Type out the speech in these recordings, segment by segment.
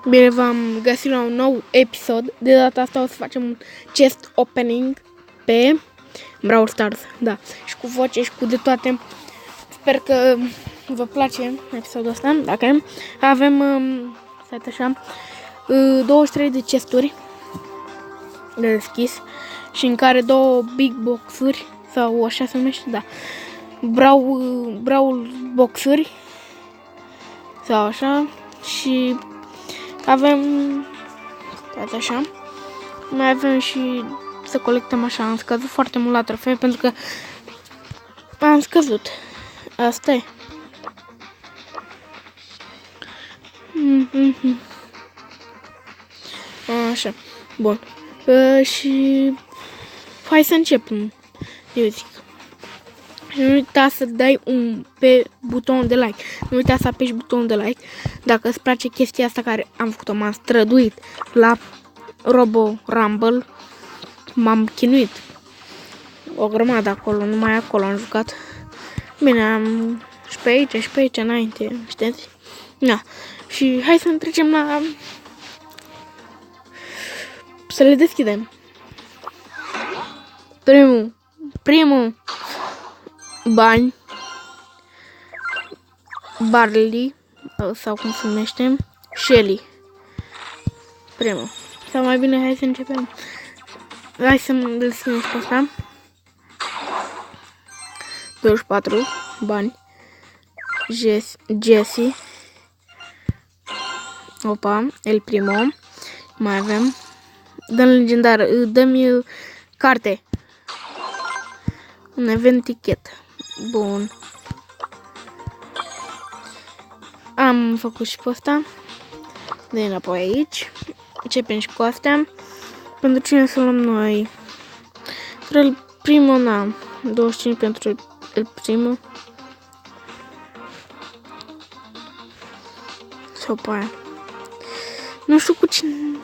Bine, v-am găsit la un nou episod. De data asta o să facem un chest opening pe Brawl Stars. Da, și cu voce și cu de toate. Sper că vă place episodul ăsta. Dacă avem, stai așa, 23 de chesturi de deschis și în care două big boxuri sau așa se numește, da. Brawl boxuri sau așa și avem toate așa. Mai avem și să colectăm așa. Am scăzut foarte mult la trofee pentru că am scăzut. Asta e. Așa. Bun. Și hai să începem. Eu zic. Nu uita să dai pe butonul de like. Nu uita să apeși butonul de like. Dacă îți place chestia asta care am făcut-o, m-am străduit la Robo Rumble. M-am chinuit o grămadă acolo, numai acolo am jucat. Bine, am și pe aici înainte, știți? Da. Și hai să trecem la... să le deschidem. Primul bani, Barley, sau cum se numește, Shelly. Primul. Sau mai bine, hai să începem. Hai să deschidem pe asta. 24 bani. Jesse. Opa, El Primo. Mai avem. Dăm legendar, dă-mi carte. Un event ticket. Bun. Am făcut și pe ăsta. De înapoi aici. Începem și cu astea. Pentru cine să luăm noi? El Primo, na. 25 pentru El Primo. Sau pe aia. Nu știu cu cine.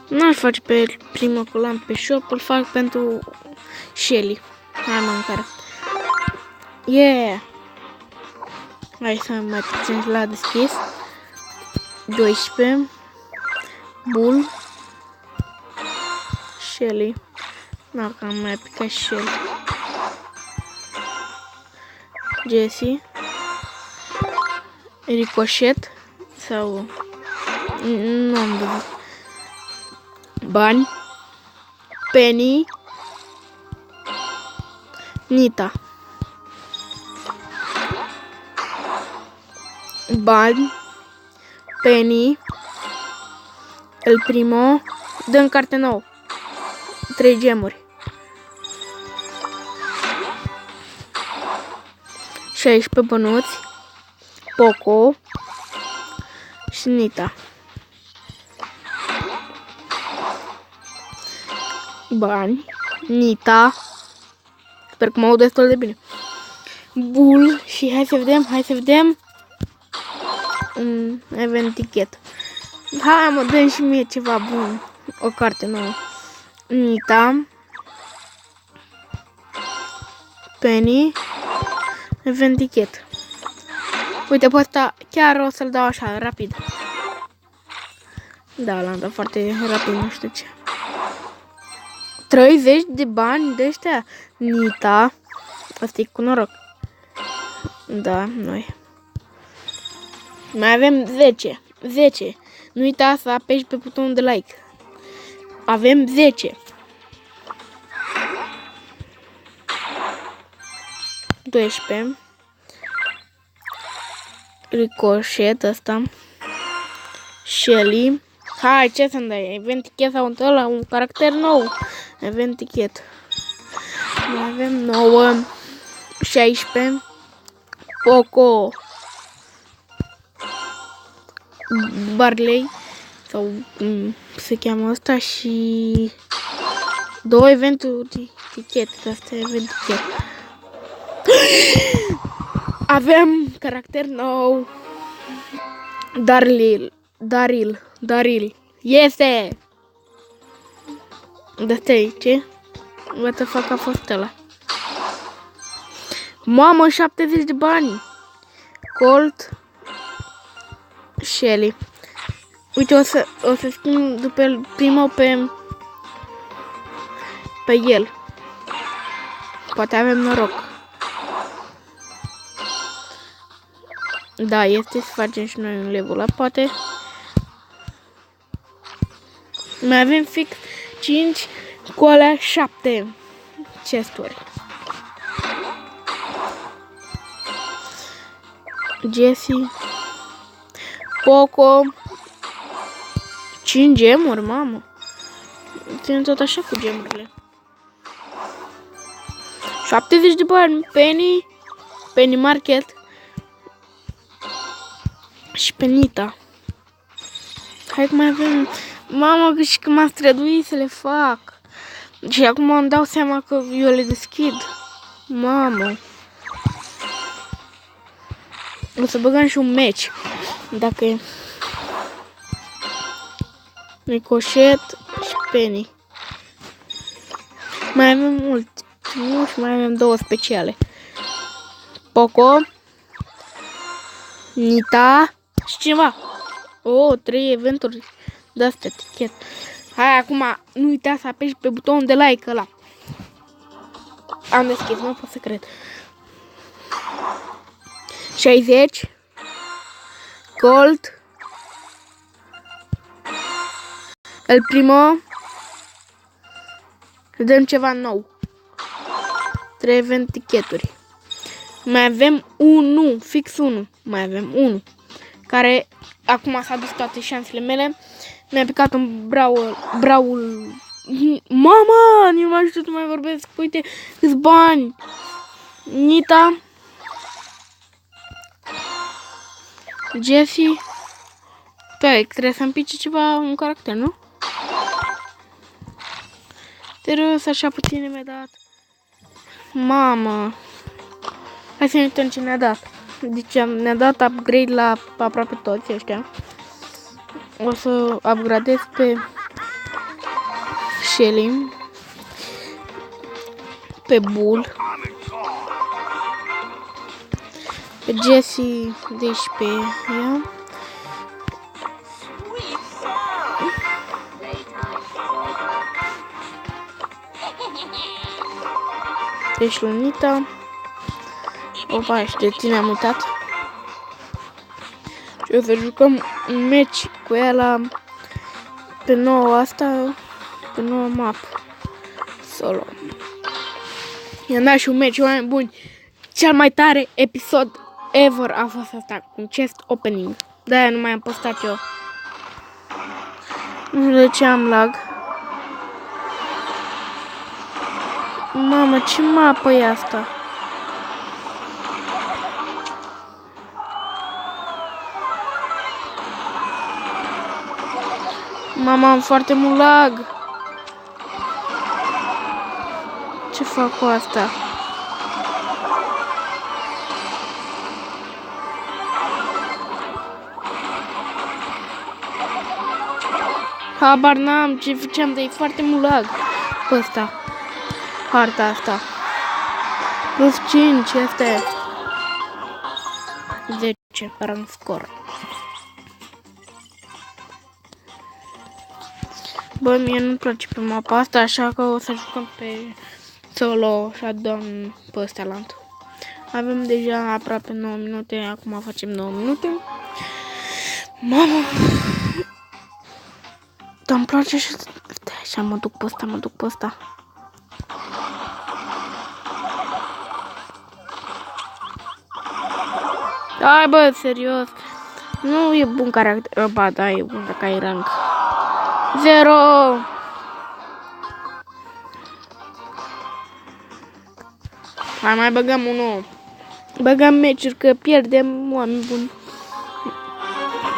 Nu-l face pe El Primo, că l-am pe shop. Îl fac pentru Shelly. Hai mâncare. Yeah! Hai să mai puțin la deschis. 12. Bull. Shelly. Da, că am mai aplicat Shelly. Jesse. Ricochet. Sau... nu am văzut. Bani. Penny. Nita. Bani. Penny. El Primo. Dăm carte nouă. 3 gemuri. 16 bănuți. Poco. Și Nita. Bani. Nita. Sper că mă aud destul de bine. Bull. Și hai să vedem. Event ticket. Hai mă, dă și mie ceva bun. O carte nouă. Nita. Penny. Event ticket. Uite, pe ăsta chiar o să-l dau așa, rapid. Da, l-am dat foarte rapid, nu știu ce. 30 de bani de ăștia. Nita. Asta e cu noroc. Da, noi. Mai avem 10. 10. Nu uita să apeși pe butonul de like. Avem 10. 12. Ricochet ăsta. Shelly. Hai, ce să-mi dai? Event ticket sau ăla, un caracter nou. Event ticket. Mai avem 9. 16. Poco. Barley. Sau cum se cheamă asta și... 2 eventuri ticket. Asta e event ticket. Avem caracter nou. Daryl. Este! De ce? What the fuck a fost ăla? Mamă, 70 de bani! Colt. Shelly. Uite, o să schimb după primul pe el. Poate avem noroc. Da, este să facem și noi un level up, poate. Mai avem fix 5 cu alea 7 chesturi. Jessie, Poco, 5 gemuri, mamă. Țin tot așa cu gemurile. 70 de bani, Penny Market și pe Nita. Hai că mai avem... Mamă, și că m-am străduit să le fac. Și acum îmi dau seama că eu le deschid. Mamă. O să băgăm și un match. Dacă e... Ricochet și Penny. Mai avem mult. Nu, și mai avem 2 speciale. Poco. Nita. Și cineva. Oh, 3 eventuri de-astea, tichet. Hai, acum, nu uita să apeși pe butonul de like ăla. Am deschis, nu pot să cred. 60. Gold. El primo. Vedem ceva nou. 3 event ticheturi. Mai avem 1, fix 1. Mai avem 1. Care acum s-a dus toate șansele mele. Mi-a picat un braul. Mama, nu mai știu să mai vorbesc. Uite, câți bani. Nita. Jessie. Păi, trebuie să-mi pice ceva, un caracter, nu? Serios, așa puțin mi-a dat. Mamă. Hai să ne uităm ce ne-a dat. Deci ne-a dat upgrade la aproape toți ăștia. O să upgradez pe Shelly. Pe Bull. Pe Jessie, deci pe ea. Deci Lunita. Opa, și de tine am uitat. Și o să jucăm un match cu ea la pe noua asta, pe noua map. Solo. I-am dat și un match, oameni buni. Cel mai tare episod ever a fost asta, cu chest opening. De-aia nu mai am postat eu. Nu știu de ce am lag. Mamă, ce mapă e asta? Mama, am foarte mult lag. Ce fac cu asta? Habar n-am ce făceam, dar e foarte mult lag pe ăsta. Harta asta. Plus 5, asta e. 10, rang scor. Bă, mie nu-mi place pe mapa asta, așa că o să jucăm pe solo shutdown pe ăsta lant. Avem deja aproape 9 minute, acum facem 9 minute. Mamă! Dar îmi place și... Stai așa, mă duc pe ăsta, Hai bă, serios. Nu e bun caracter. Ba, da, e bun dacă ai rank 0. Hai, mai băgăm unul. Băgăm meciuri că pierdem, oameni buni.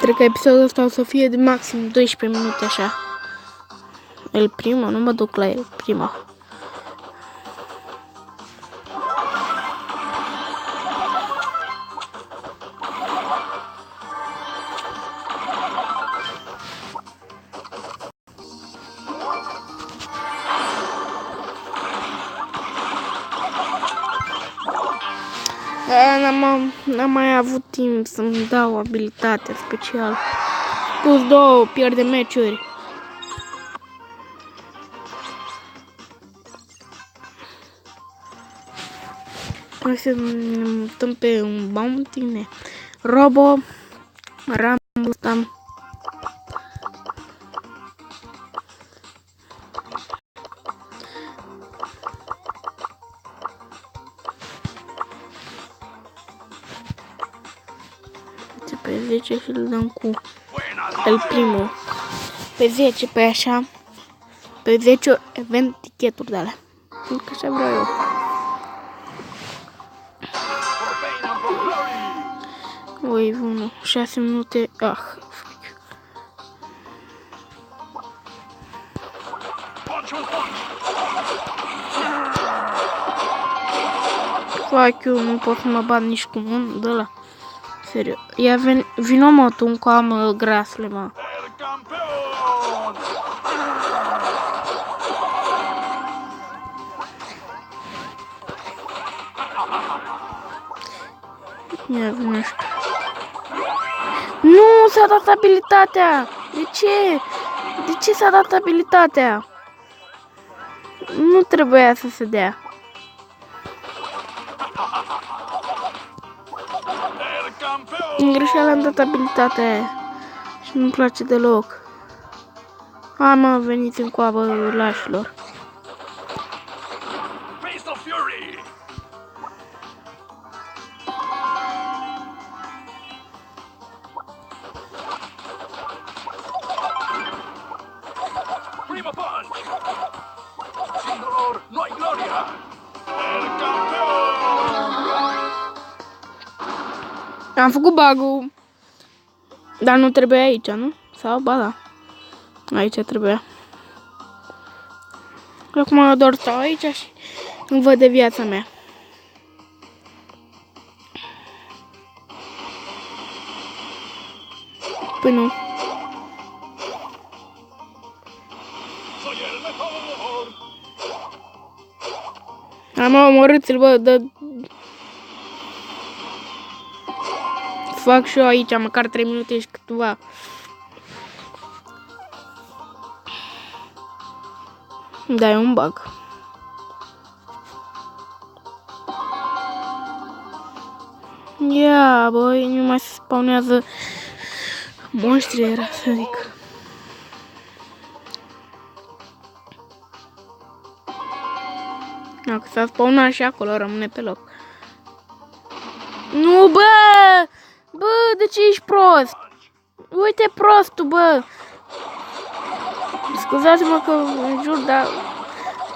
Cred că episodul ăsta o să fie de maxim 12 minute așa. El prima, nu mă duc la el prima. n-am mai avut timp să-mi dau abilitatea specială. Plus 2 pierde meciuri. Hai să ne mutăm pe un bounty. Robo. Rambo ăsta. Pe 10 și îl dăm cu el primul. Pe 10, pe așa. Pe 10 event ticheturi de alea. Pentru că așa vreau eu. Oi, 1, 6 minute. Fac eu, nu pot să mă bat nici cu unul de ăla. Serios. Ia vino mă, tu încă am grasle, mă. Ia vino așa. Nu, s-a dat abilitatea! De ce? De ce s-a dat abilitatea? Nu trebuia să se dea. În greșeală am dat abilitatea aia. Și nu-mi place deloc. Hai mă, veniți în coabă lașilor. Am făcut bug-ul. Dar nu trebuie aici, nu? Sau ba da. Aici trebuia. Acum doar stau aici și îmi văd de viața mea. Păi nu. Am omorât-l, bă, dă... Fac și eu aici, măcar 3 minute și câteva. Da, e un bug. Ia, băi, nu mai se spawnează monștri, era să zic. Dacă s-a spawnat și acolo, rămâne pe loc. Nu, bă! Bă, de ce ești prost? Uite prostul, bă! Scuzați-mă că în jur, dar...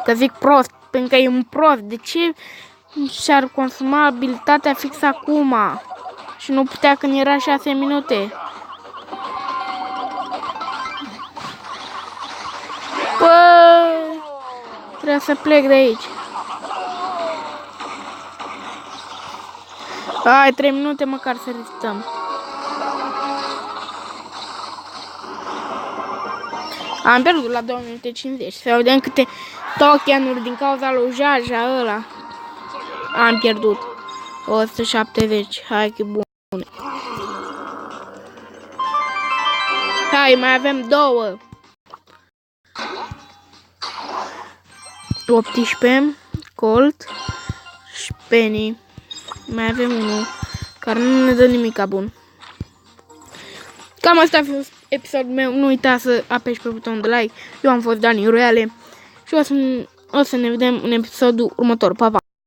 Că zic prost, pentru că e un prost. De ce și-ar consuma abilitatea fix acum? Și nu putea când era 6 minute? Bă! Trebuie să plec de aici. Hai, 3 minute măcar să rezistăm. Am pierdut la 2 minute 50. Să vedem câte tokenuri din cauza lui Jaja ăla. Am pierdut. 170. Hai că bun. Hai, mai avem 2. 18. Colt. Și Penny. Mai avem unul care nu ne dă nimica bun. Cam asta a fost episodul meu. Nu uita să apeși pe butonul de like. Eu am fost Dani Royale și o să ne vedem în episodul următor. Pa, pa!